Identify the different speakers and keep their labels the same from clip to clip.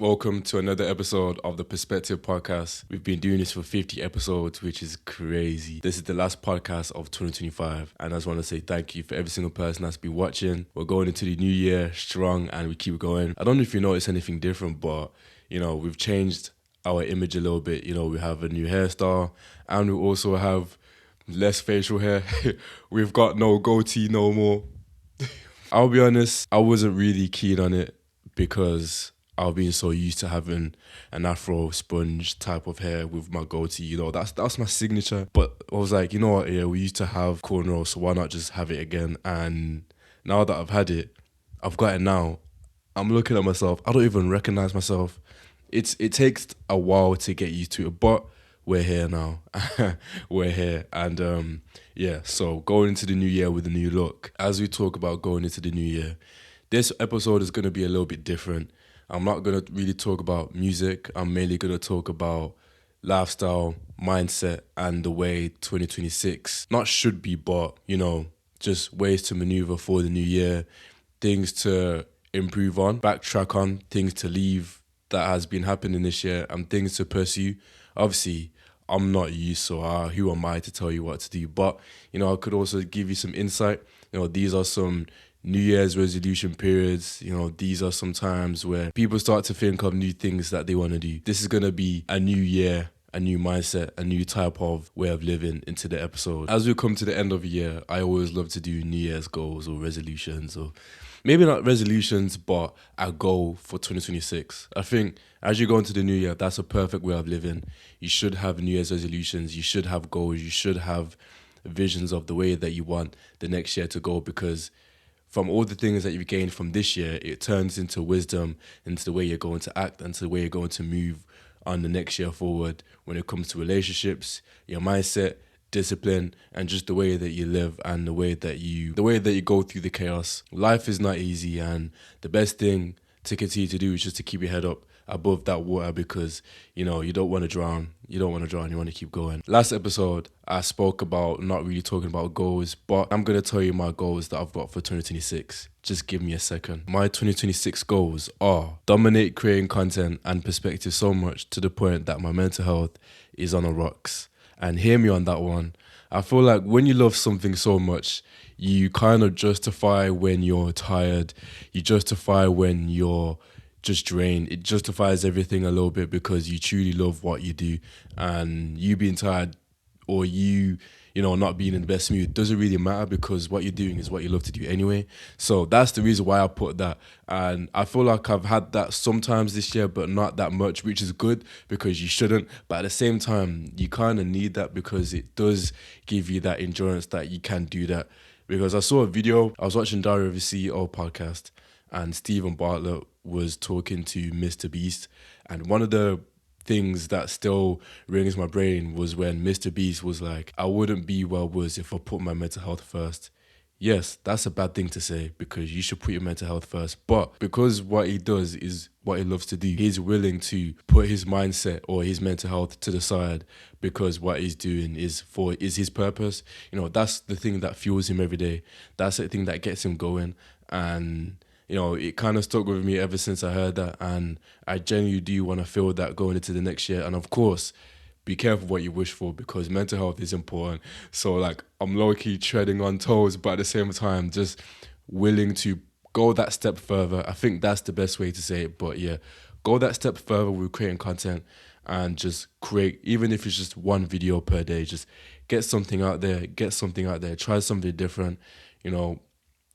Speaker 1: Welcome to another episode of the Perspective Podcast. We've been doing this for 50 episodes, which is crazy. This is the last podcast of 2025, and I just want to say thank you for every single person that's been watching. We're going into the new year strong, and we keep going. I don't know if you notice anything different, but we've changed our image a little bit. We have a new hairstyle, and we also have less facial hair. We've got no goatee no more. I'll be honest, I wasn't really keen on it because I've been so used to having an afro sponge type of hair with my goatee, that's my signature. But I was like, you know what, yeah, we used to have cornrows, so why not just have it again? And now that I've had it, I've got it now. I'm looking at myself, I don't even recognize myself. It takes a while to get used to it, but we're here now. We're here. And so going into the new year with a new look. As we talk about going into the new year, this episode is going to be a little bit different. I'm not going to really talk about music. I'm mainly going to talk about lifestyle, mindset, and the way 2026 not should be, but, just ways to maneuver for the new year, things to improve on, backtrack on, things to leave that has been happening this year, and things to pursue. Obviously, I'm not you, so who am I to tell you what to do? But, I could also give you some insight. These are some New Year's resolution periods. These are some times where people start to think of new things that they want to do. This is going to be a new year, a new mindset, a new type of way of living into the episode. As we come to the end of the year, I always love to do New Year's goals or resolutions, or maybe not resolutions, but a goal for 2026. I think as you go into the new year, that's a perfect way of living. You should have New Year's resolutions. You should have goals. You should have visions of the way that you want the next year to go, because from all the things that you've gained from this year, it turns into wisdom, into the way you're going to act, and to the way you're going to move on the next year forward when it comes to relationships, your mindset, discipline, and just the way that you live and the way that you go through the chaos. Life is not easy, and the best thing to continue to do is just to keep your head up above that water, because you don't want to drown. You want to keep going. Last episode, I spoke about not really talking about goals, but I'm going to tell you my goals that I've got for 2026. Just give me a second. My 2026 goals are dominate creating content and perspective so much to the point that my mental health is on the rocks. And hear me on that one. I feel like when you love something so much, you kind of justify when you're tired. You justify when you're just drained. It justifies everything a little bit because you truly love what you do, and you being tired or you not being in the best mood doesn't really matter, because what you're doing is what you love to do anyway. So that's the reason why I put that. And I feel like I've had that sometimes this year, but not that much, which is good, because you shouldn't. But at the same time, you kind of need that, because it does give you that endurance that you can do that. Because I saw a video, I was watching Diary of a CEO podcast, and Stephen Bartlett was talking to Mr. Beast. And one of the things that still rings my brain was when Mr. Beast was like, I wouldn't be where I was if I put my mental health first. Yes, that's a bad thing to say, because you should put your mental health first. But because what he does is what he loves to do, he's willing to put his mindset or his mental health to the side, because what he's doing is his purpose. That's the thing that fuels him every day. That's the thing that gets him going. And it kind of stuck with me ever since I heard that, and I genuinely do want to feel that going into the next year. And of course, be careful what you wish for, because mental health is important. So I'm low-key treading on toes, but at the same time, just willing to go that step further. I think that's the best way to say it. But yeah, go that step further with creating content, and just create, even if it's just one video per day, just get something out there, try something different.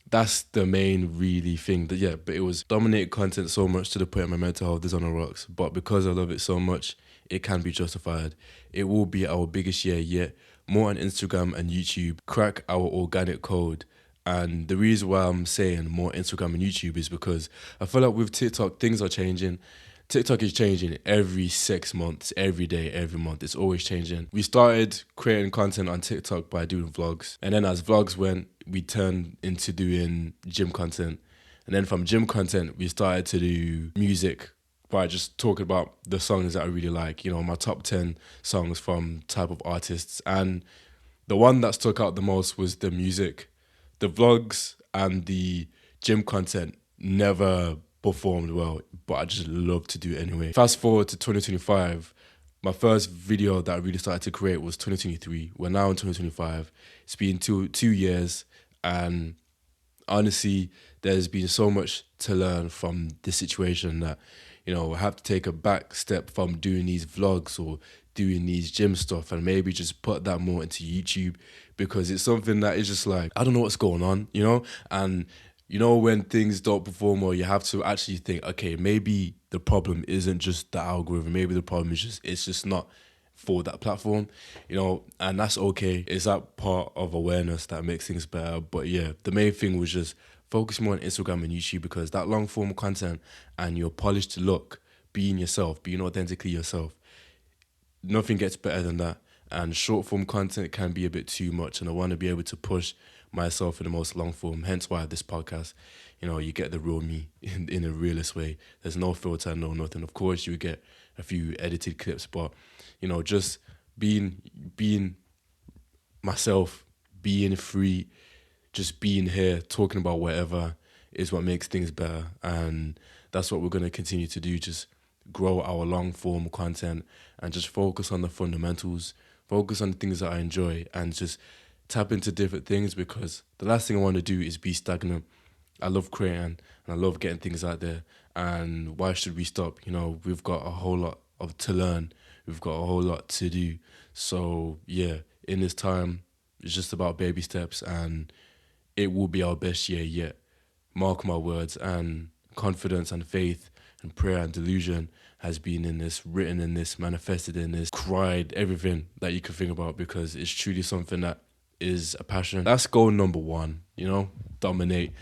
Speaker 1: That's the main really thing. But it was dominate content so much to the point my mental health is on the rocks. But because I love it so much, it can be justified. It will be our biggest year yet. More on Instagram and YouTube. Crack our organic code. And the reason why I'm saying more Instagram and YouTube is because I feel like with TikTok, things are changing. TikTok is changing every 6 months, every day, every month. It's always changing. We started creating content on TikTok by doing vlogs. And then as vlogs went, we turned into doing gym content. And then from gym content, we started to do music by just talking about the songs that I really like. My top 10 songs from type of artists. And the one that stuck out the most was the music. The vlogs and the gym content never performed well, but I just love to do it anyway. Fast forward to 2025, my first video that I really started to create was 2023. We're now in 2025. It's been two years, and honestly, there's been so much to learn from this situation that, I have to take a back step from doing these vlogs or doing these gym stuff and maybe just put that more into YouTube, because it's something that is just like, I don't know what's going on, And when things don't perform well, you have to actually think, okay, maybe the problem isn't just the algorithm. Maybe the problem is it's just not for that platform, and that's okay. It's that part of awareness that makes things better. But yeah, the main thing was just focus more on Instagram and YouTube, because that long form content and your polished look, being yourself, being authentically yourself, nothing gets better than that. And short form content can be a bit too much, and I want to be able to push myself in the most long form. Hence why this podcast, you get the real me in a realist way. There's no filter, no nothing. Of course, you get a few edited clips, but just being myself, being free, just being here, talking about whatever is what makes things better. And that's what we're going to continue to do. Just grow our long form content and just focus on the fundamentals, focus on the things that I enjoy, and just tap into different things, because the last thing I want to do is be stagnant. I love creating and I love getting things out there. And why should we stop? We've got a whole lot to learn. We've got a whole lot to do. So yeah, in this time, it's just about baby steps, and it will be our best year yet. Mark my words. And confidence and faith and prayer and delusion has been in this, written in this, manifested in this, cried, everything that you can think about, because it's truly something that is a passion. That's goal number one, dominate.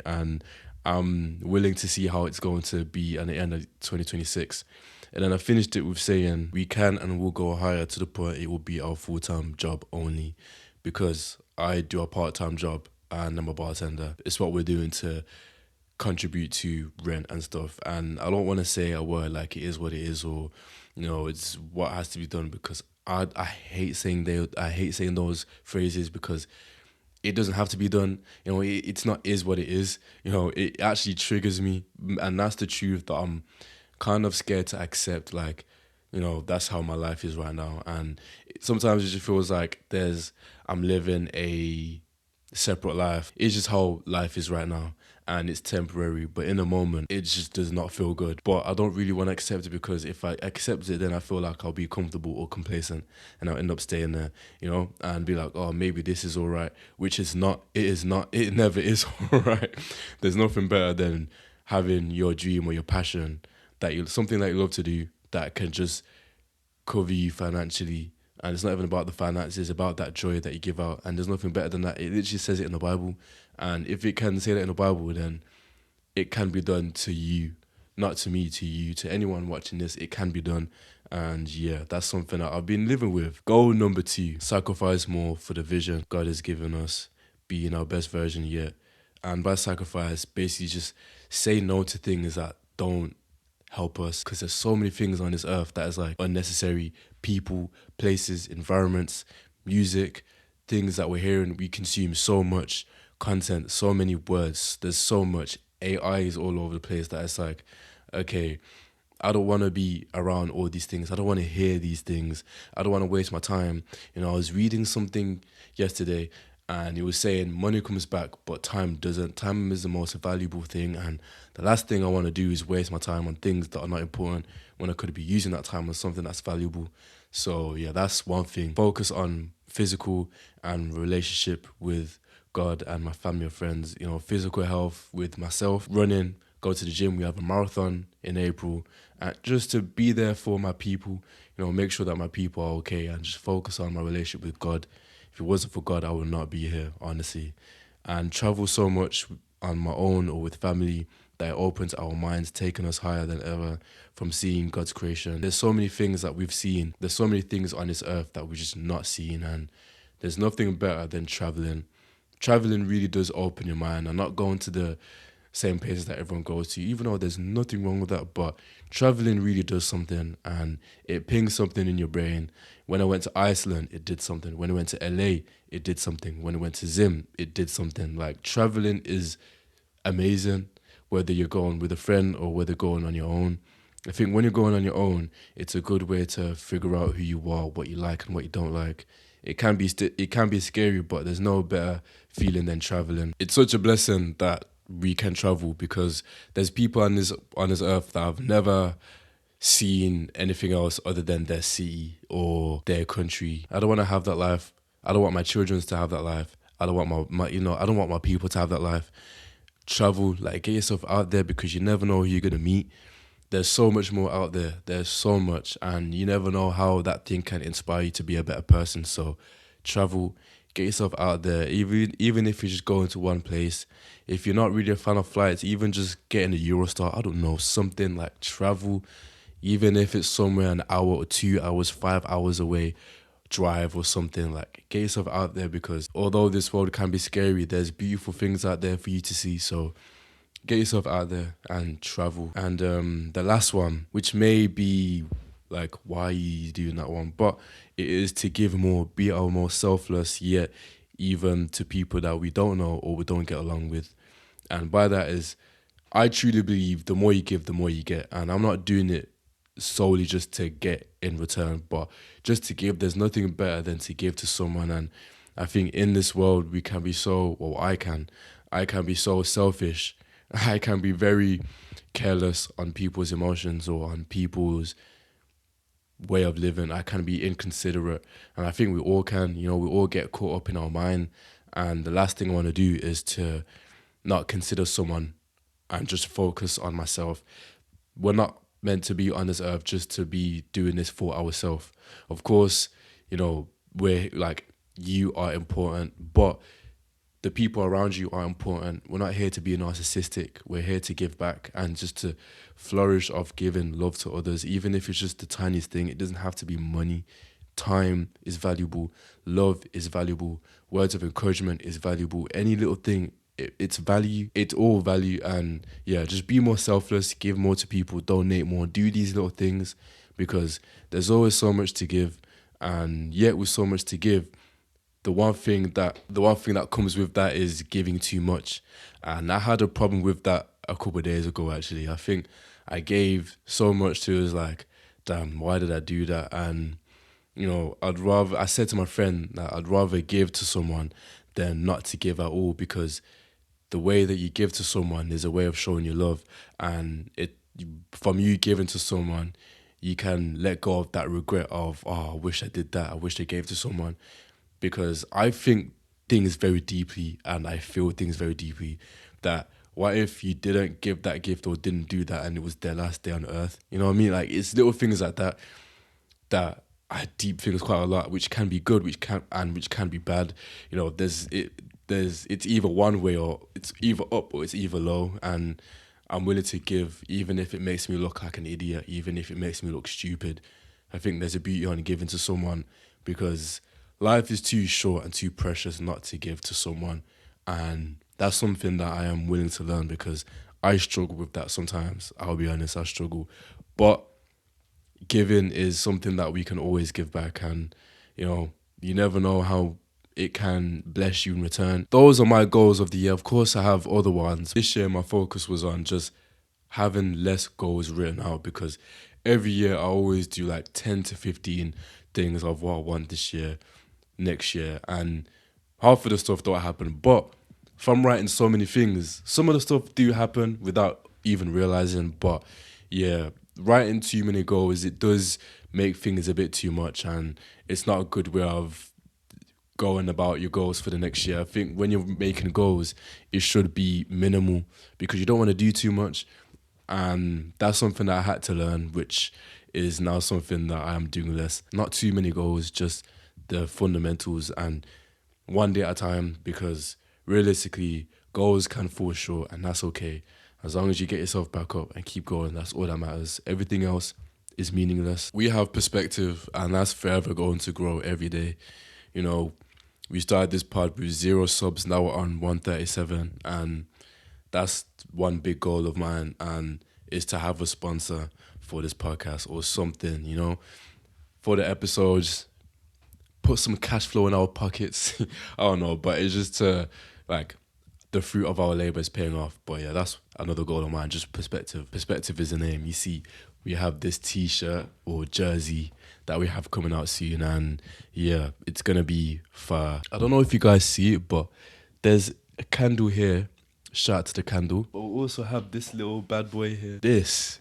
Speaker 1: And I'm willing to see how it's going to be at the end of 2026. And then I finished it with saying we can and will go higher to the point it will be our full-time job only, because I do a part-time job and I'm a bartender. It's what we're doing to contribute to rent and stuff. And I don't want to say a word like it is what it is, or it's what has to be done, because I hate saying those phrases, because it doesn't have to be done. It's not is what it is. It actually triggers me, and that's the truth that I'm kind of scared to accept. Like, that's how my life is right now, and sometimes it just feels like I'm living a separate life. It's just how life is right now, and it's temporary, but in a moment it just does not feel good. But I don't really want to accept it, because if I accept it, then I feel like I'll be comfortable or complacent, and I'll end up staying there, and be like, oh, maybe this is all right, which is not. It is not. It never is all right. There's nothing better than having your dream or your passion, something that you love to do, that can just cover you financially. And it's not even about the finances, it's about that joy that you give out. And there's nothing better than that. It literally says it in the Bible. And if it can say that in the Bible, then it can be done to you. Not to me, to you, to anyone watching this. It can be done. And yeah, that's something that I've been living with. Goal number 2, sacrifice more for the vision God has given us, being our best version yet. And by sacrifice, basically just say no to things that don't help us, because there's so many things on this earth that is like unnecessary. People, places, environments, music, things that we're hearing. We consume so much content, so many words, there's so much AI is all over the place, that it's like, okay, I don't want to be around all these things. I don't want to hear these things. I don't want to waste my time. I was reading something yesterday, and it was saying money comes back, but time doesn't. Time is the most valuable thing, and the last thing I want to do is waste my time on things that are not important, when I could be using that time on something that's valuable. So yeah, that's one thing. Focus on physical and relationship with God and my family and friends. Physical health with myself, running, go to the gym. We have a marathon in April, and just to be there for my people, make sure that my people are okay, and just focus on my relationship with God. If it wasn't for God, I would not be here, honestly. And travel so much on my own or with family that it opens our minds, taking us higher than ever from seeing God's creation. There's so many things that we've seen. There's so many things on this earth that we're just not seeing, and there's nothing better than traveling. Traveling really does open your mind, and not going to the same places that everyone goes to, even though there's nothing wrong with that, but traveling really does something, and it pings something in your brain. When I went to Iceland, it did something. When I went to LA, it did something. When I went to Zim, it did something. Like, traveling is amazing. whether you're going with a friend or whether going on your own. I think when you're going on your own, it's a good way to figure out who you are, what you like and what you don't like. It can be scary, but there's no better feeling than traveling. It's such a blessing that we can travel because there's people on this earth that have never seen anything else other than their city or their country. I don't want to have that life. I don't want my children to have that life. I don't want I don't want my people to have that life. Travel, like get yourself out there because you never know who you're gonna meet. There's so much more out there. There's so much, and you never know how that thing can inspire you to be a better person. So, travel, get yourself out there. Even if you just go into one place, if you're not really a fan of flights, even just getting a Eurostar. I don't know, something like travel. Even if it's somewhere an hour or 2 hours, 5 hours away, drive or something, like get yourself out there because although this world can be scary, there's beautiful things out there for you to see. So get yourself out there and travel. And the last one, which may be like why are you doing that one, but it is to give more, be our more selfless, yet even to people that we don't know or we don't get along with. And by that is, I truly believe the more you give, the more you get. And I'm not doing it solely just to get in return, but just to give. There's nothing better than to give to someone. And I think in this world we can be so, well, I can be so selfish. I can be very careless on people's emotions or on people's way of living. I can be inconsiderate, and I think we all can. We all get caught up in our mind, and the last thing I want to do is to not consider someone and just focus on myself. We're not meant to be on this earth just to be doing this for ourselves. Of course, we're like, you are important, but the people around you are important. We're not here to be narcissistic. We're here to give back and just to flourish of giving love to others, even if it's just the tiniest thing. It doesn't have to be money. Time is valuable. Love is valuable. Words of encouragement is valuable. Any little thing, it's value. It's all value. And yeah, just be more selfless. Give more to people. Donate more. Do these little things because there's always so much to give. And yet with so much to give, the one thing that comes with that is giving too much. And I had a problem with that a couple of days ago, actually. I think I gave so much to it, was like, damn, why did I do that? And, I said to my friend that I'd rather give to someone than not to give at all, because the way that you give to someone is a way of showing your love. And from you giving to someone, you can let go of that regret of, oh, I wish I did that. I wish I gave to someone. Because I think things very deeply and I feel things very deeply, that what if you didn't give that gift or didn't do that and it was their last day on earth? You know what I mean? Like, it's little things like that I deep things quite a lot, which can be good, which can be bad. It's either one way, or it's either up or it's either low. And I'm willing to give, even if it makes me look like an idiot, even if it makes me look stupid. I think there's a beauty on giving to someone, because life is too short and too precious not to give to someone. And that's something that I am willing to learn, because I struggle with that sometimes. I'll be honest, I struggle. But giving is something that we can always give back. And, you never know how it can bless you in return. Those are my goals of the year. Of course, I have other ones. This year, my focus was on just having less goals written out, because every year I always do like 10 to 15 things of what I want this year, next year, and half of the stuff don't happen. But from writing so many things, some of the stuff do happen without even realizing. But yeah, writing too many goals, it does make things a bit too much, and it's not a good way of going about your goals for the next year. I think when you're making goals, it should be minimal, because you don't want to do too much. And that's something that I had to learn, which is now something that I am doing less. Not too many goals, just the fundamentals, and one day at a time, because realistically, goals can fall short, and that's okay. As long as you get yourself back up and keep going, that's all that matters. Everything else is meaningless. We have perspective, and that's forever going to grow every day. We started this pod with 0 subs, now we're on 137, and that's one big goal of mine, and is to have a sponsor for this podcast or something, for the episodes, put some cash flow in our pockets. I don't know, but it's just to, like, the fruit of our labor is paying off. But yeah, that's another goal of mine, just perspective. Perspective is the name. You see, we have this t-shirt or jersey that we have coming out soon, and yeah, it's gonna be fire. I don't know if you guys see it, but there's a candle here. Shout out to the candle. But we also have this little bad boy here. This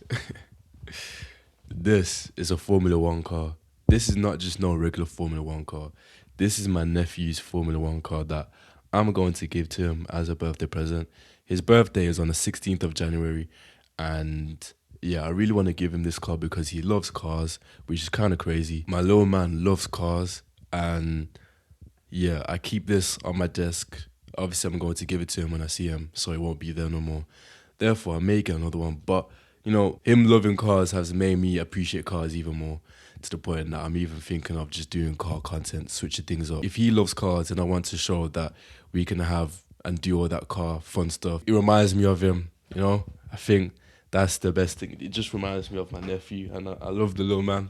Speaker 1: this is a Formula One car. This is not just no regular Formula One car. This is my nephew's Formula One car that I'm going to give to him as a birthday present. His birthday is on the 16th of January, and yeah, I really want to give him this car because he loves cars, which is kind of crazy. My little man loves cars, and yeah, I keep this on my desk. Obviously, I'm going to give it to him when I see him, so it won't be there no more. Therefore, I may get another one. But, you know, him loving cars has made me appreciate cars even more, to the point that I'm even thinking of just doing car content, switching things up. If he loves cars, and I want to show that we can have and do all that car fun stuff, it reminds me of him, you know? I think that's the best thing. It just reminds me of my nephew, and I love the little man.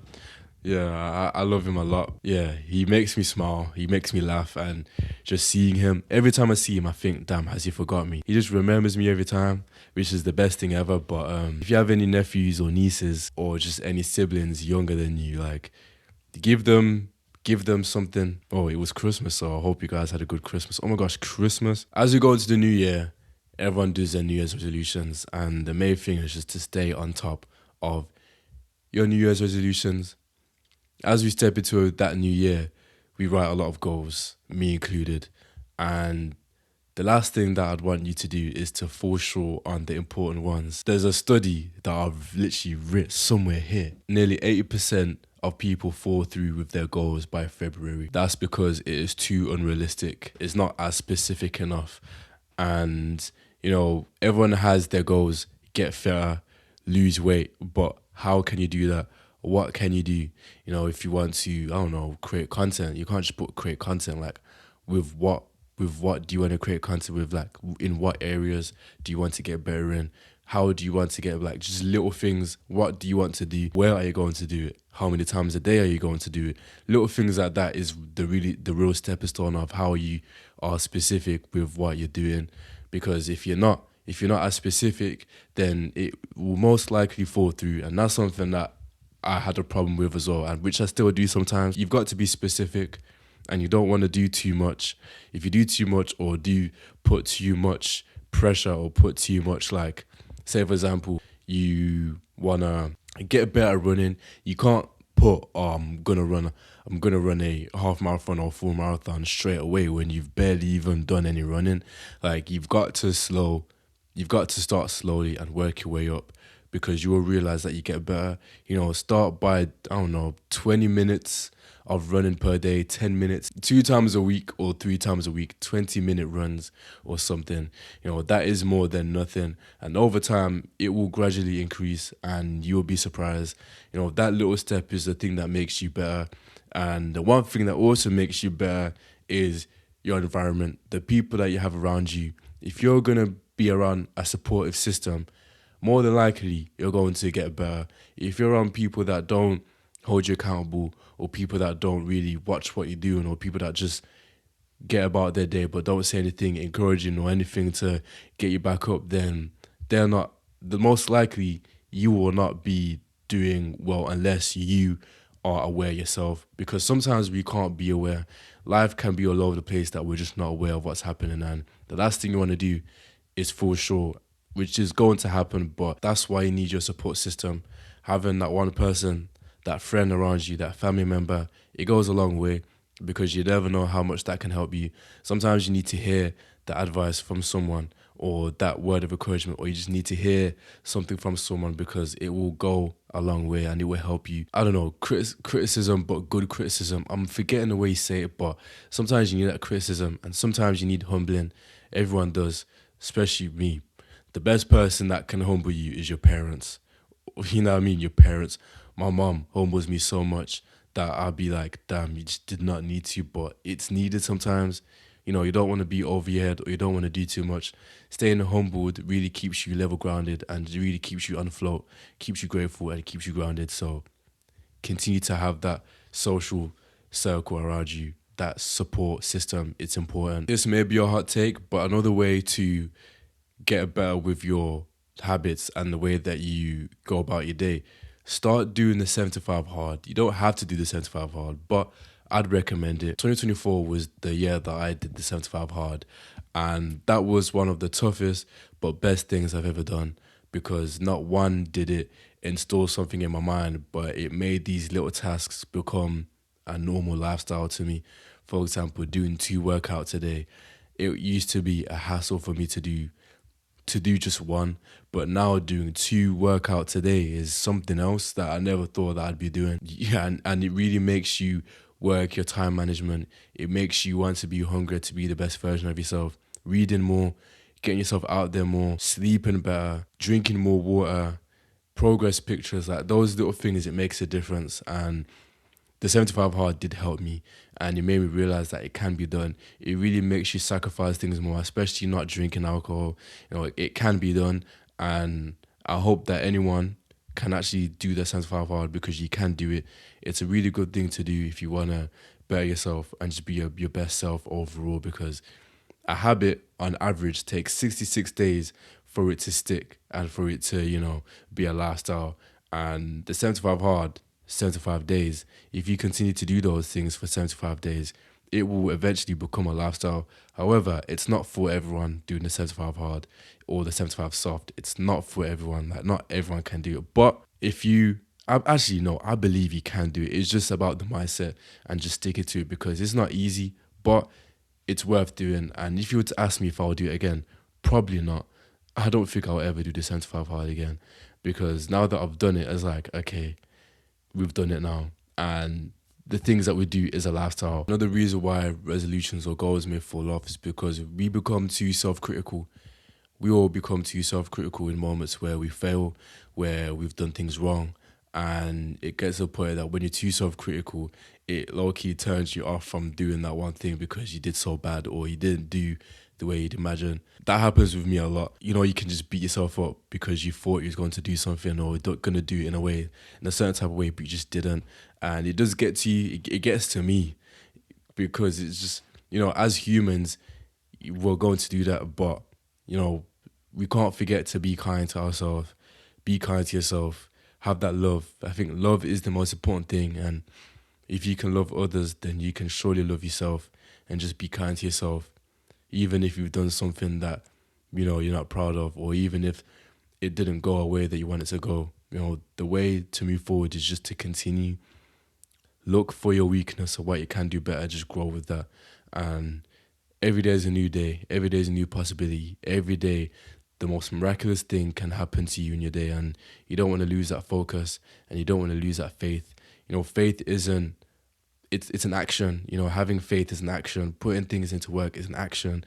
Speaker 1: Yeah, I love him a lot. Yeah, he makes me smile. He makes me laugh. And just seeing him, every time I see him, I think, damn, has he forgot me? He just remembers me every time, which is the best thing ever. But if you have any nephews or nieces or just any siblings younger than you, like, give them something. Oh, it was Christmas, so I hope you guys had a good Christmas. Oh my gosh, Christmas. As we go into the new year, everyone does their New Year's resolutions. And the main thing is just to stay on top of your New Year's resolutions. As we step into that new year, we write a lot of goals, me included. And the last thing that I'd want you to do is to fall short on the important ones. There's a study that I've literally written somewhere here. Nearly 80% of people fall through with their goals by February. That's because it is too unrealistic. It's not as specific enough. And, you know, everyone has their goals, get fitter, lose weight, but how can you do that? What can you do? You know, if you want to, I don't know, create content, you can't just put create content. Like, with what do you want to create content with? Like, in what areas do you want to get better in? How do you want to get, like, just little things? What do you want to do? Where are you going to do it? How many times a day are you going to do it? Little things like that is the real stepping stone of how you are specific with what you're doing. Because if you're not as specific, then it will most likely fall through. And that's something that I had a problem with as well, and which I still do sometimes. You've got to be specific, and you don't want to do too much. If you do too much or do put too much pressure or put too much, like, say for example, you wanna get better at running, you can't put I'm gonna run a half marathon or full marathon straight away when you've barely even done any running. Like, you've got to start slowly and work your way up, because you will realize that you get better. You know, start by, I don't know, 20 minutes of running per day, 10 minutes, 2 times a week or 3 times a week, 20-minute runs or something. You know, that is more than nothing. And over time, it will gradually increase, and you will be surprised. You know, that little step is the thing that makes you better. And the one thing that also makes you better is your environment, the people that you have around you. If you're going to be around a supportive system, more than likely, you're going to get better. If you're around people that don't hold you accountable, or people that don't really watch what you're doing, or people that just get about their day but don't say anything encouraging or anything to get you back up, then they're not, the most likely you will not be doing well unless you are aware yourself. Because sometimes we can't be aware. Life can be all over the place that we're just not aware of what's happening, and the last thing you want to do is fall short, which is going to happen. But that's why you need your support system. Having that one person, that friend around you, that family member, it goes a long way, because you never know how much that can help you. Sometimes you need to hear the advice from someone, or that word of encouragement, or you just need to hear something from someone, because it will go a long way and it will help you. I don't know, criticism, but good criticism. I'm forgetting the way you say it, but sometimes you need that criticism, and sometimes you need humbling. Everyone does, especially me. The best person that can humble you is your parents. You know what I mean? Your parents. My mom humbles me so much that I'll be like, damn, you just did not need to, but it's needed sometimes. You know, you don't want to be over your head, or you don't want to do too much. Staying humbled really keeps you level grounded, and really keeps you on float, keeps you grateful, and keeps you grounded. So continue to have that social circle around you, that support system. It's important. This may be a hot take, but another way to get better with your habits and the way that you go about your day, start doing the 75 hard. You don't have to do the 75 hard, but I'd recommend it. 2024 was the year that I did the 75 hard, and that was one of the toughest but best things I've ever done, because not one did it install something in my mind, but it made these little tasks become a normal lifestyle to me. For example, doing 2 workouts a day. It used to be a hassle for me to do just one, but now doing 2 workouts a day is something else that I never thought that I'd be doing. Yeah, and it really makes you work your time management. It makes you want to be hungry to be the best version of yourself. Reading more, getting yourself out there more, sleeping better, drinking more water, progress pictures, like those little things, it makes a difference. And the 75 hard did help me, and it made me realize that it can be done. It really makes you sacrifice things more, especially not drinking alcohol. It can be done, and I hope that anyone can actually do the 75 hard, because you can do it. It's a really good thing to do if you want to better yourself and just be your best self overall, because a habit on average takes 66 days for it to stick and for it to, be a lifestyle. And the 75 hard, 75 days, if you continue to do those things for 75 days, it will eventually become a lifestyle. However, it's not for everyone doing the 75 hard or the 75 soft. It's not for everyone. Like, not everyone can do it. But if you, actually, no, I believe you can do it. It's just about the mindset and just sticking to it, because it's not easy, but it's worth doing. And if you were to ask me if I would do it again, probably not. I don't think I'll ever do the 75 hard again, because now that I've done it, it's like, okay, we've done it now. And the things that we do is a lifestyle. Another reason why resolutions or goals may fall off is because we become too self-critical. We all become too self-critical in moments where we fail, where we've done things wrong. And it gets to a point that when you're too self-critical, it low-key turns you off from doing that one thing because you did so bad or you didn't do the way you'd imagine. That happens with me a lot. You can just beat yourself up because you thought you was going to do something or going to do it in a certain type of way, but you just didn't. And it does get to you, it gets to me, because it's just, as humans, we're going to do that, but, we can't forget to be kind to ourselves, be kind to yourself, have that love. I think love is the most important thing, and if you can love others, then you can surely love yourself and just be kind to yourself, even if you've done something that, you're not proud of, or even if it didn't go a way that you want it to go. The way to move forward is just to continue. Look for your weakness or what you can do better, just grow with that. And every day is a new day. Every day is a new possibility. Every day, the most miraculous thing can happen to you in your day, and you don't want to lose that focus, and you don't want to lose that faith. Faith isn't, it's an action. Having faith is an action. Putting things into work is an action.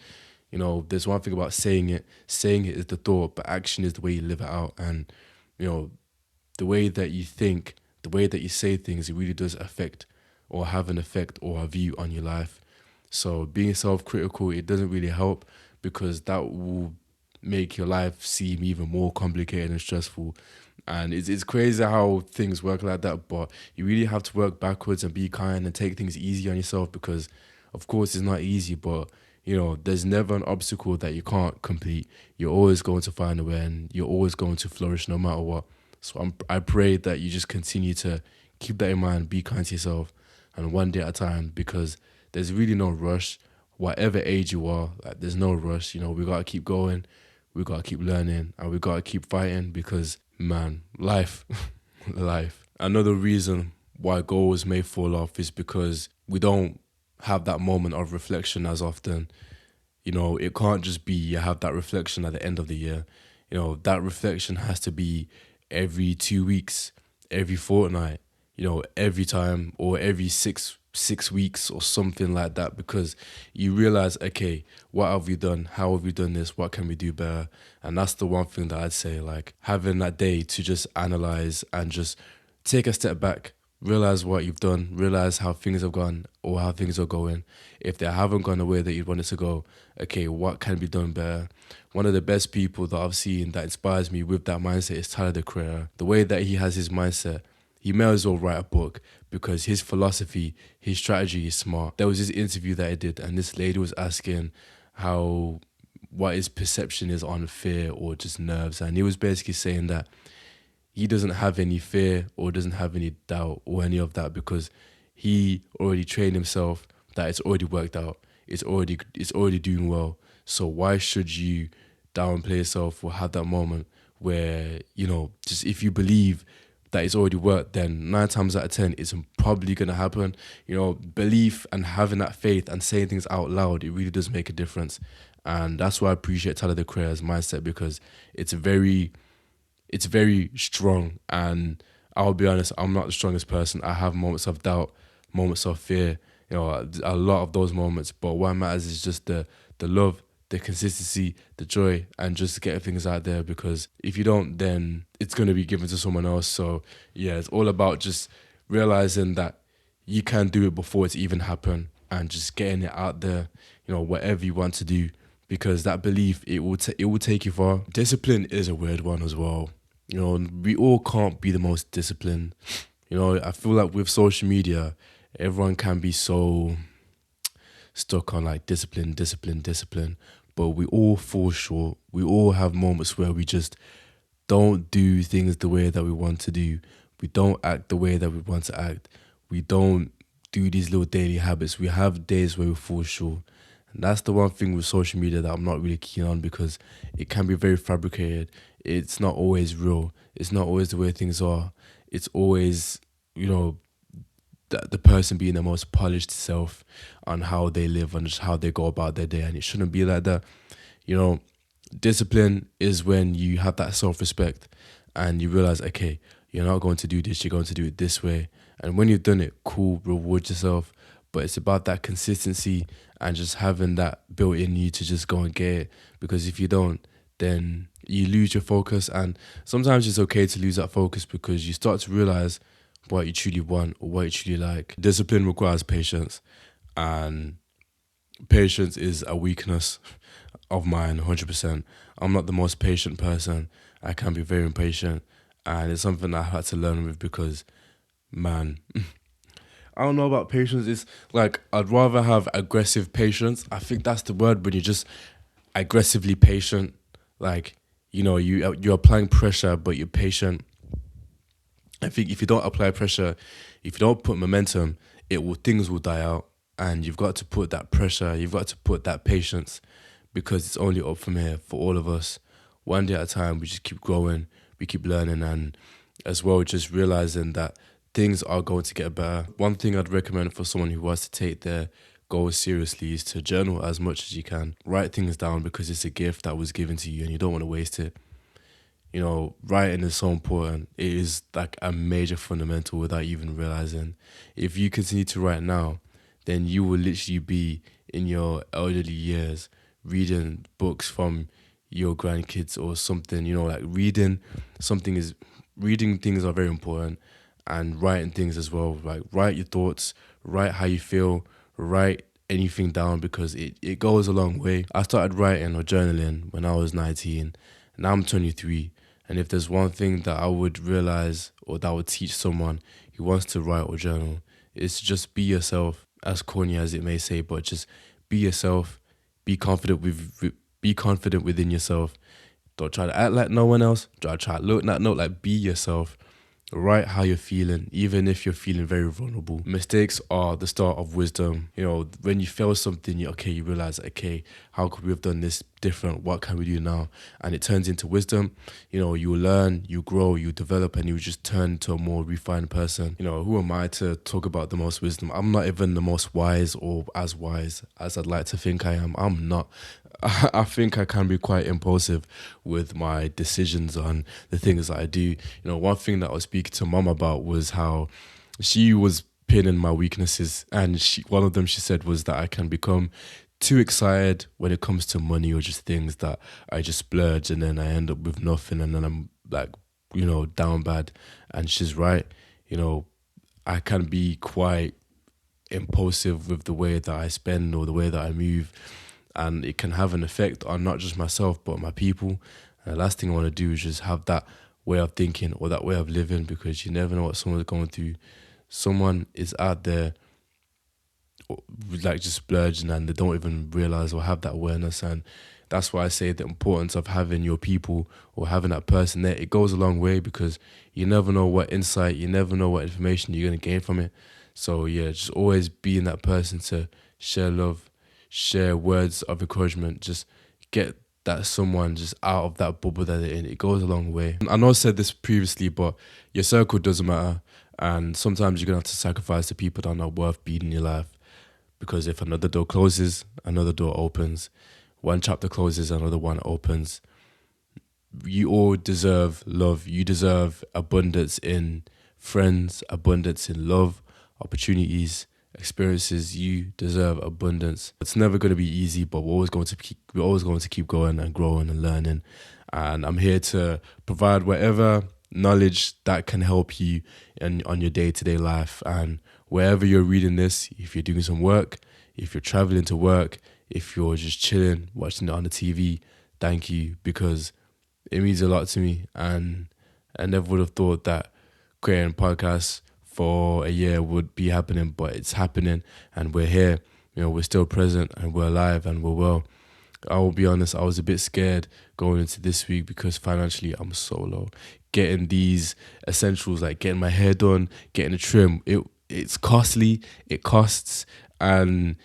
Speaker 1: There's one thing about saying it. Saying it is the thought, but action is the way you live it out. And, the way that you think, the way that you say things, it really does affect or have an effect or a view on your life. So being self-critical, it doesn't really help, because that will make your life seem even more complicated and stressful. And it's crazy how things work like that, but you really have to work backwards and be kind and take things easy on yourself, because of course it's not easy, but there's never an obstacle that you can't complete. You're always going to find a way, and you're always going to flourish no matter what. So I pray that you just continue to keep that in mind, be kind to yourself, and one day at a time, because there's really no rush. Whatever age you are, there's no rush. We got to keep going, we got to keep learning, and we got to keep fighting, because, man, life. Another reason why goals may fall off is because we don't have that moment of reflection as often. It can't just be you have that reflection at the end of the year. That reflection has to be every 2 weeks, every fortnight, every time, or every six weeks or something like that, because you realize, okay, what have we done? How have we done this? What can we do better? And that's the one thing that I'd say, like, having that day to just analyze and just take a step back, realize what you've done, realize how things have gone or how things are going. If they haven't gone the way that you want it to go, okay, what can be done better? One of the best people that I've seen that inspires me with that mindset is Tyler, the Creator. The way that he has his mindset, he may as well write a book because his philosophy, his strategy is smart. There was this interview that I did, and this lady was asking what his perception is on fear or just nerves. And he was basically saying that he doesn't have any fear or doesn't have any doubt or any of that because he already trained himself that it's already worked out. It's already doing well. So why should you downplay yourself or have that moment where, just if you believe that it's already worked, then 9 times out of 10, it's probably going to happen. Belief and having that faith and saying things out loud, it really does make a difference. And that's why I appreciate Tyler, the Creator's mindset, because it's very strong. And I'll be honest, I'm not the strongest person. I have moments of doubt, moments of fear, a lot of those moments. But what matters is just the love, the consistency, the joy, and just getting things out there, because if you don't, then it's going to be given to someone else. So yeah, it's all about just realizing that you can do it before it's even happened and just getting it out there, whatever you want to do, because that belief, it will take you far. Discipline is a weird one as well. We all can't be the most disciplined. I feel like with social media, everyone can be so stuck on like discipline, but we all fall short. We all have moments where we just don't do things the way that we want to do. We don't act the way that we want to act. We don't do these little daily habits. We have days where we fall short. And that's the one thing with social media that I'm not really keen on, because it can be very fabricated. It's not always real. It's not always the way things are. It's always, the person being the most polished self on how they live and just how they go about their day. And it shouldn't be like that. Discipline is when you have that self-respect and you realize, okay, you're not going to do this, you're going to do it this way. And when you've done it, cool, reward yourself. But it's about that consistency and just having that built in you to just go and get it. Because if you don't, then you lose your focus. And sometimes it's okay to lose that focus because you start to realize what you truly want or what you truly like. Discipline requires patience, and patience is a weakness of mine, 100%. I'm not the most patient person. I can be very impatient, and it's something I had to learn with because, man, I don't know about patience. It's like I'd rather have aggressive patience. I think that's the word, when you're just aggressively patient. Like, you're applying pressure, but you're patient. I think if you don't apply pressure, if you don't put momentum, things will die out. And you've got to put that pressure, you've got to put that patience, because it's only up from here for all of us. One day at a time, we just keep growing, we keep learning, and as well, just realizing that things are going to get better. One thing I'd recommend for someone who wants to take their goals seriously is to journal as much as you can. Write things down, because it's a gift that was given to you and you don't want to waste it. Writing is so important. It is like a major fundamental without even realizing. If you continue to write now, then you will literally be in your elderly years reading books from your grandkids or something. Reading things are very important, and writing things as well. Like, write your thoughts, write how you feel, write anything down, because it goes a long way. I started writing or journaling when I was 19, and now I'm 23. And if there's one thing that I would realize or that I would teach someone who wants to write or journal, it's just be yourself, as corny as it may say, but just be yourself, be confident within yourself. Don't try to act like no one else. Don't try to look like like, be yourself. Write how you're feeling, even if you're feeling very vulnerable. Mistakes are the start of wisdom. When you fail something, you realize, okay, how could we have done this different? What can we do now? And it turns into wisdom. You learn, you grow, you develop, and you just turn into a more refined person. Who am I to talk about the most wisdom? I'm not even the most wise or as wise as I'd like to think I am. I'm not. I think I can be quite impulsive with my decisions on the things that I do. One thing that I was speaking to Mom about was how she was pinning my weaknesses, and one of them she said was that I can become too excited when it comes to money or just things that I just splurge and then I end up with nothing, and then I'm like, down bad. And she's right. I can be quite impulsive with the way that I spend or the way that I move. And it can have an effect on not just myself, but my people. And the last thing I want to do is just have that way of thinking or that way of living, because you never know what someone's going through. Someone is out there like just splurging and they don't even realize or have that awareness. And that's why I say the importance of having your people or having that person there. It goes a long way, because you never know what insight, you never know what information you're going to gain from it. So yeah, just always being that person to share love, share words of encouragement, just get that someone just out of that bubble that they're in. It goes a long way. I know I said this previously, but your circle doesn't matter. And sometimes you're going to have to sacrifice the people that are not worth being in your life. Because if another door closes, another door opens. One chapter closes, another one opens. You all deserve love. You deserve abundance in friends, abundance in love, opportunities, experiences. You deserve abundance. It's never going to be easy, but we're always going to keep going and growing and learning. And I'm here to provide whatever knowledge that can help you on your day-to-day life. And wherever you're reading this, if you're doing some work, if you're traveling to work, if you're just chilling, watching it on the TV, thank you, because it means a lot to me. And I never would have thought that creating podcasts for a year would be happening, but it's happening, and we're here. We're still present, and we're alive, and we're well. I will be honest, I was a bit scared going into this week because financially I'm so low. Getting these essentials, like getting my hair done, getting a trim, it's costly, it costs, and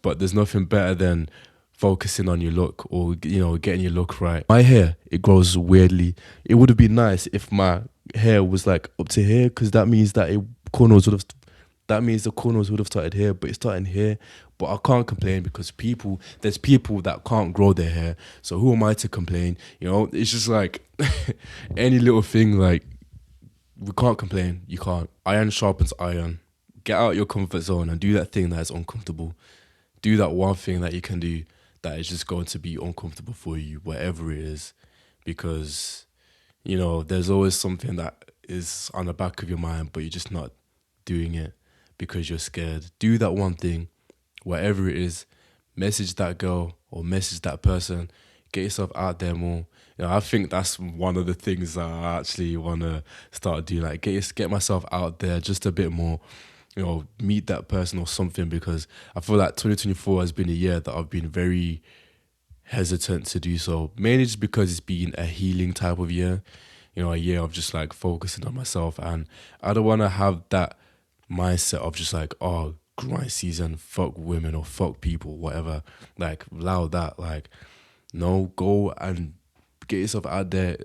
Speaker 1: but there's nothing better than focusing on your look, or getting your look right. My hair, it grows weirdly. It would have been nice if my hair was like up to here, because that means that the corners would have started here, but it's starting here. But I can't complain, because there's people that can't grow their hair, so who am I to complain? It's just like any little thing, like, we can't complain. You can't. Iron sharpens iron. Get out your comfort zone and do that thing that is uncomfortable. Do that one thing that you can do that is just going to be uncomfortable for you, whatever it is. Because, there's always something that is on the back of your mind, but you're just not doing it because you're scared. Do that one thing, whatever it is. Message that girl or message that person. Get yourself out there more. I think that's one of the things that I actually want to start doing. Like, get myself out there just a bit more. Meet that person or something, because I feel like 2024 has been a year that I've been very hesitant to do so. Mainly just because it's been a healing type of year. A year of just like focusing on myself, and I don't want to have that mindset of just like, oh, grind season, fuck women or fuck people, whatever. Like, allow that. Like, no, go and get yourself out there,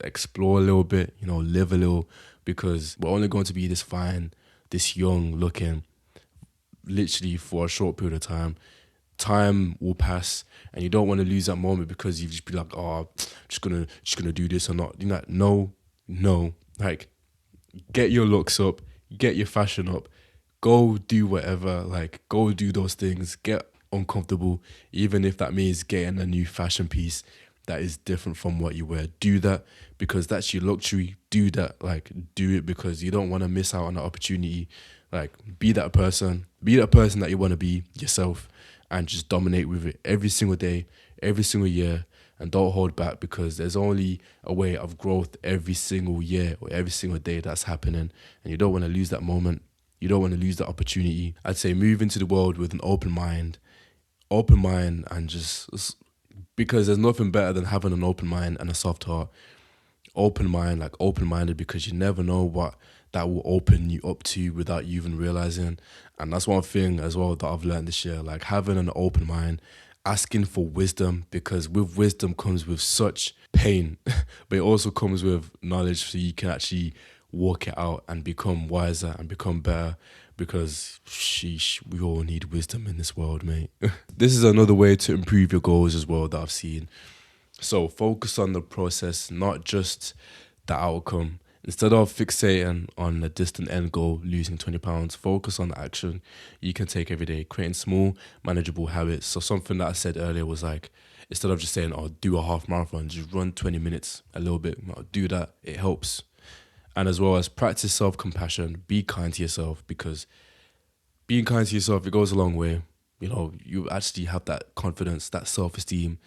Speaker 1: explore a little bit, live a little, because we're only going to be this fine, this young looking, literally for a short period of time. Time will pass, and you don't want to lose that moment because you just be like, oh, I'm just gonna do this or not. No, like, get your looks up, get your fashion up, go do whatever, like, go do those things, get uncomfortable, even if that means getting a new fashion piece that is different from what you wear. Do that, because that's your luxury. Do that, like, do it, because you don't want to miss out on the opportunity. Like, be that person that you want to be yourself, and just dominate with it every single day, every single year, and don't hold back, because there's only a way of growth every single year or every single day that's happening, and you don't want to lose that moment. You don't want to lose that opportunity. I'd say move into the world with an open mind, and just, because there's nothing better than having an open mind and a soft heart. Open-minded, because you never know what that will open you up to without you even realizing. And that's one thing as well that I've learned this year, like having an open mind, asking for wisdom, because with wisdom comes with such pain, but it also comes with knowledge, so you can actually walk it out and become wiser and become better, because sheesh, we all need wisdom in this world, mate. This is another way to improve your goals as well that I've seen. So focus on the process, not just the outcome. Instead of fixating on the distant end goal, losing 20 pounds, focus on the action you can take every day, creating small, manageable habits. So something that I said earlier was like, instead of just saying, oh, do a half marathon, just run 20 minutes, a little bit. Do that, it helps. And as well as practice self-compassion, be kind to yourself, because being kind to yourself, it goes a long way. You actually have that confidence, that self-esteem.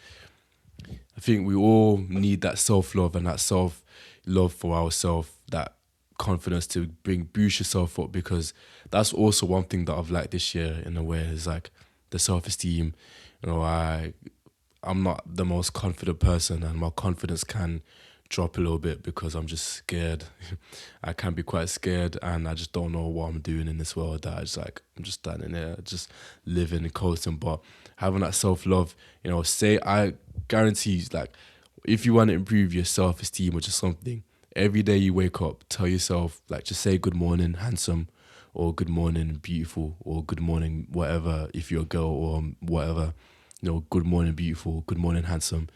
Speaker 1: I think we all need that self-love and that self-love for ourselves, that confidence to boost yourself up, because that's also one thing that I've liked this year in a way, is like the self-esteem. I'm not the most confident person, and my confidence can drop a little bit because I'm just scared. I can be quite scared, and I just don't know what I'm doing in this world. That I'm just standing there, just living and coasting. But having that self-love, say, I guarantee, like, if you want to improve your self-esteem or just something, every day you wake up, tell yourself, like, just say good morning, handsome, or good morning, beautiful, or good morning, whatever, if you're a girl or whatever, good morning, beautiful, good morning, handsome.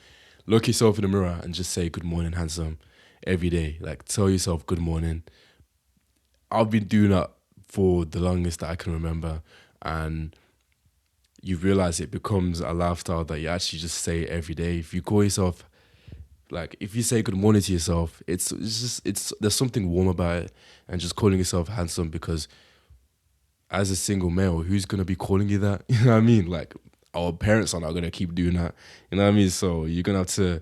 Speaker 1: Look yourself in the mirror and just say good morning, handsome, every day. Like, tell yourself good morning. I've been doing that for the longest that I can remember, and you realize it becomes a lifestyle that you actually just say every day. If you call yourself, like, if you say good morning to yourself, it's there's something warm about it, and just calling yourself handsome, because as a single male, who's gonna be calling you that? You know what I mean? Like, our parents are not gonna keep doing that. You know what I mean? So you're gonna have to,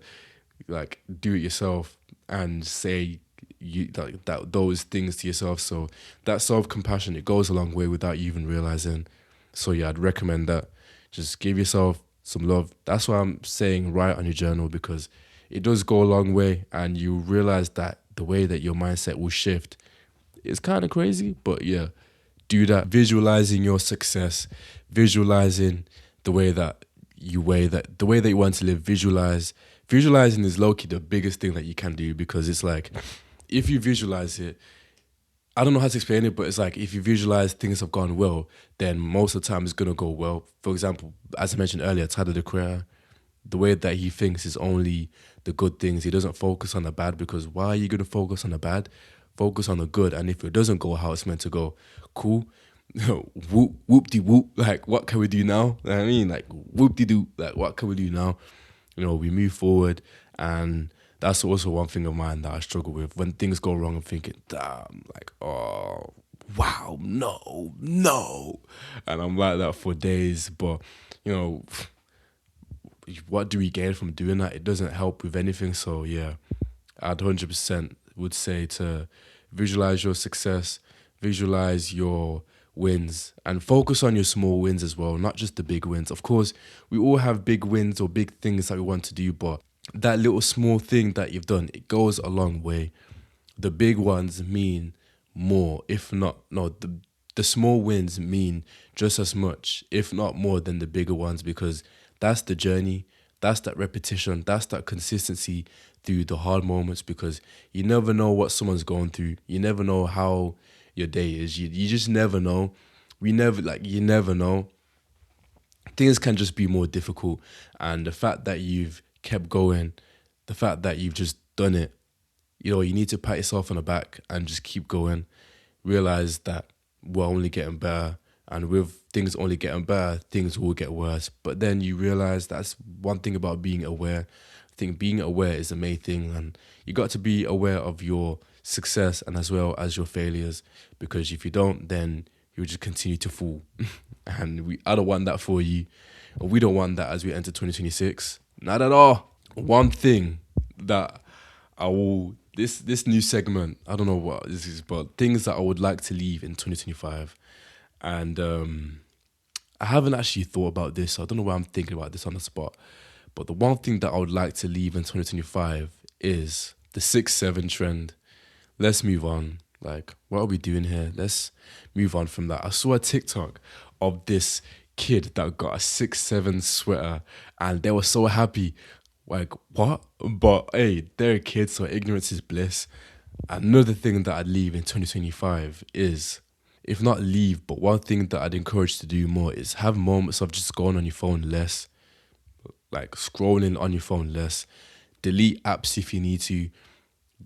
Speaker 1: like, do it yourself and say those things to yourself. So that self-compassion, it goes a long way without you even realizing. So yeah, I'd recommend that. Just give yourself some love. That's why I'm saying write on your journal, because it does go a long way, and you realize that the way that your mindset will shift is kind of crazy. But yeah, do that. Visualizing your success, visualizing the way that you want to live. Visualizing is low-key the biggest thing that you can do, because it's like, if you visualize it, I don't know how to explain it, but it's like, if you visualize things have gone well, then most of the time it's gonna go well. For example, as I mentioned earlier, Tyler, the Creator, the way that he thinks is only the good things. He doesn't focus on the bad, because why are you gonna focus on the bad? Focus on the good. And if it doesn't go how it's meant to go, cool. Whoop whoop de whoop. Like, what can we do now? You know what I mean, like, whoop de doo. Like, what can we do now? We move forward, and that's also one thing of mine that I struggle with. When things go wrong, I'm thinking, damn, like, oh, wow, no. And I'm like that for days. But, what do we gain from doing that? It doesn't help with anything. So, yeah, I'd 100% would say to visualize your success, visualize your wins, and focus on your small wins as well, not just the big wins. Of course, we all have big wins or big things that we want to do, but that little small thing that you've done, it goes a long way. The big ones mean more, if not, no, the small wins mean just as much, if not more, than the bigger ones, because that's the journey, that's that repetition, that's that consistency through the hard moments, because you never know what someone's going through. You never know how your day is. You just never know. You never know. Things can just be more difficult. And the fact that you've kept going, the fact that you've just done it, you need to pat yourself on the back and just keep going. Realize that we're only getting better. And with things only getting better, things will get worse. But then you realize that's one thing about being aware. I think being aware is the main thing. And you got to be aware of your success and as well as your failures. Because if you don't, then you'll just continue to fall. And I don't want that for you. And we don't want that as we enter 2026. Not at all. One thing that I will, this new segment, I don't know what this is, but things that I would like to leave in 2025. And I haven't actually thought about this, so I don't know why I'm thinking about this on the spot. But the one thing that I would like to leave in 2025 is the 6'7" trend. Let's move on. Like, what are we doing here? Let's move on from that. I saw a TikTok of this kid that got a 6'7" sweater, and they were so happy. Like, what? But hey, they're kids, so ignorance is bliss. Another thing that I'd leave in 2025 is, if not leave, but one thing that I'd encourage to do more is have moments of just going on your phone less, like scrolling on your phone less. Delete apps if you need to.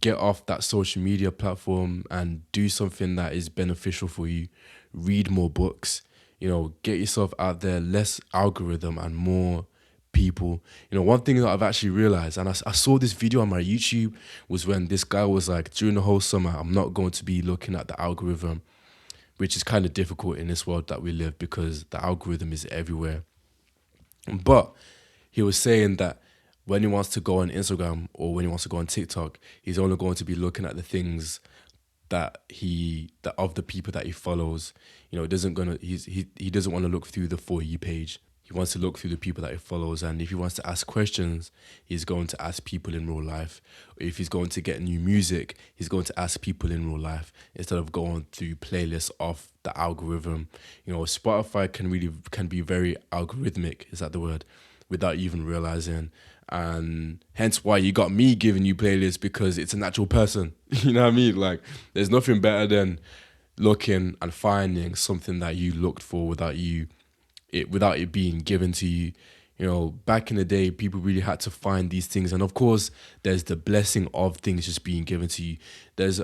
Speaker 1: Get off that social media platform and do something that is beneficial for you. Read more books. Get yourself out there, less algorithm and more people. One thing that I've actually realized, and I saw this video on my YouTube, was when this guy was like, during the whole summer, I'm not going to be looking at the algorithm, which is kind of difficult in this world that we live because the algorithm is everywhere. But he was saying that when he wants to go on Instagram or when he wants to go on TikTok, he's only going to be looking at the things that of the people that he follows. You know, he doesn't want to look through the For You page. He wants to look through the people that he follows, and if he wants to ask questions, he's going to ask people in real life. If he's going to get new music, he's going to ask people in real life instead of going through playlists of the algorithm. You know, Spotify can be very algorithmic. Is that the word? Without even realizing. And hence why you got me giving you playlists, because it's a natural person. You know what I mean? Like, there's nothing better than looking and finding something that you looked for without it being given to you. You know, back in the day, people really had to find these things. And of course, there's the blessing of things just being given to you. There's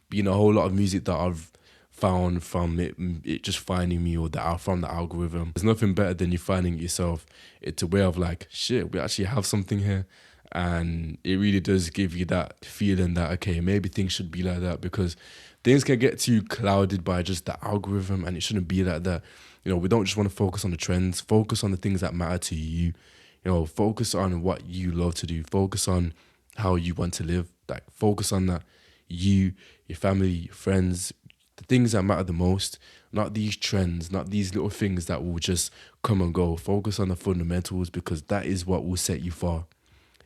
Speaker 1: been a whole lot of music that I've found from it just finding me, or from the algorithm. There's nothing better than you finding it yourself. It's a way of like, shit, we actually have something here. And it really does give you that feeling that, okay, maybe things should be like that, because things can get too clouded by just the algorithm, and it shouldn't be like that. You know, we don't just want to focus on the trends, focus on the things that matter to you. You know, focus on what you love to do, focus on how you want to live, like focus on that. You, your family, your friends, the things that matter the most, not these trends, not these little things that will just come and go. Focus on the fundamentals, because that is what will set you far.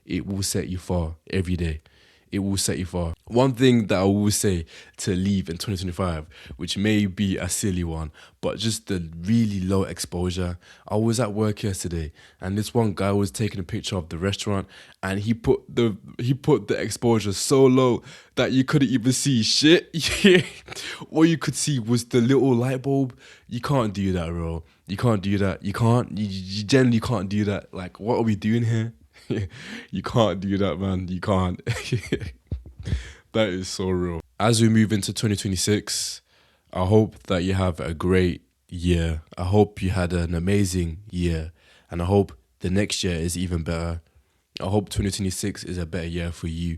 Speaker 1: It will set you far every day. It will set you far. One thing that I will say to leave in 2025, which may be a silly one, but just the really low exposure. I was at work yesterday, and this one guy was taking a picture of the restaurant, and he put the exposure so low that you couldn't even see shit. All you could see was the little light bulb. You can't do that, bro. You can't do that. You generally can't do that. Like, what are we doing here? You can't do that, man. You can't. That is so real. As we move into 2026, I hope that you have a great year. I hope you had an amazing year. And I hope the next year is even better. I hope 2026 is a better year for you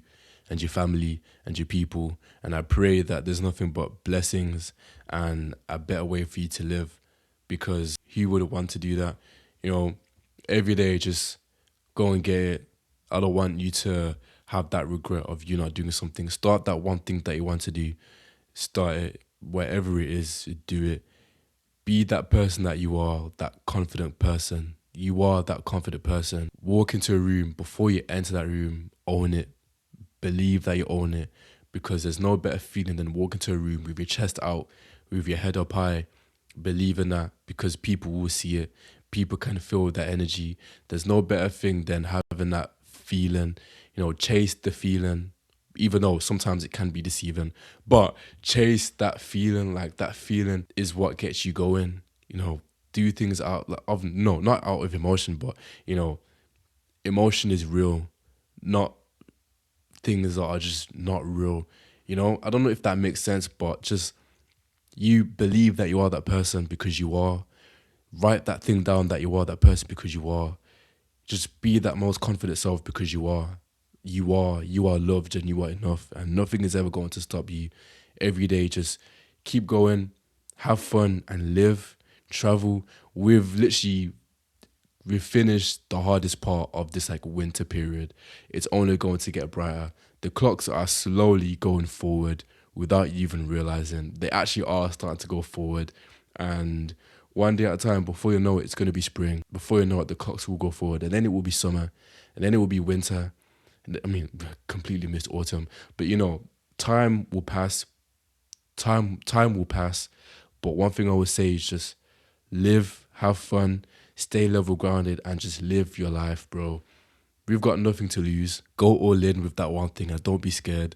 Speaker 1: and your family and your people. And I pray that there's nothing but blessings and a better way for you to live, because who would want to do that? You know, every day just go and get it. I don't want you to have that regret of you not doing something. Start that one thing that you want to do. Start it. Whatever it is, do it. Be that person that you are, that confident person. You are that confident person. Walk into a room. Before you enter that room, own it. Believe that you own it, because there's no better feeling than walking into a room with your chest out, with your head up high. Believe in that, because people will see it. People can feel that energy. There's no better thing than having that feeling. You know, chase the feeling, even though sometimes it can be deceiving, but chase that feeling. Like, that feeling is what gets you going. You know, do things out of, no, not out of emotion, but, you know, emotion is real, not things that are just not real. You know, I don't know if that makes sense, but just, you believe that you are that person because you are. Write that thing down that you are that person because you are. Just be that most confident self because you are. You are loved and you are enough, and nothing is ever going to stop you. Every day, just keep going, have fun and live, travel. We've finished the hardest part of this like winter period. It's only going to get brighter. The clocks are slowly going forward without you even realizing. They actually are starting to go forward, and one day at a time, before you know it, it's going to be spring. Before you know it, the clocks will go forward, and then it will be summer, and then it will be winter. I mean, completely missed autumn. But, you know, time will pass. Time will pass. But one thing I would say is just live, have fun, stay level grounded, and just live your life, bro. We've got nothing to lose. Go all in with that one thing and don't be scared.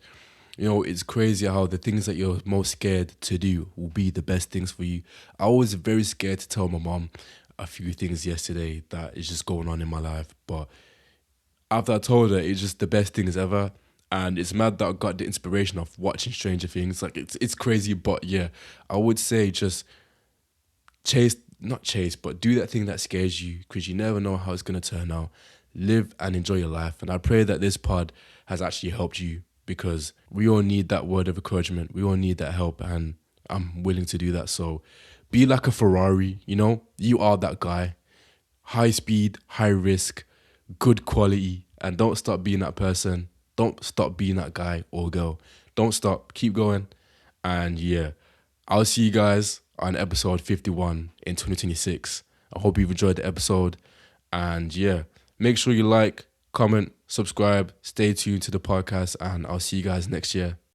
Speaker 1: You know, it's crazy how the things that you're most scared to do will be the best things for you. I was very scared to tell my mom a few things yesterday that is just going on in my life. But after I told her, it's just the best things ever. And it's mad that I got the inspiration of watching Stranger Things. Like, it's crazy. But yeah, I would say just not chase, but do that thing that scares you, because you never know how it's going to turn out. Live and enjoy your life. And I pray that this pod has actually helped you, because we all need that word of encouragement. We all need that help, and I'm willing to do that. So be like a Ferrari, you know? You are that guy. High speed, high risk, good quality, and don't stop being that person. Don't stop being that guy or girl. Don't stop. Keep going. And yeah, I'll see you guys on episode 51 in 2026. I hope you've enjoyed the episode. And yeah, make sure you like, comment, subscribe, stay tuned to the podcast, and I'll see you guys next year.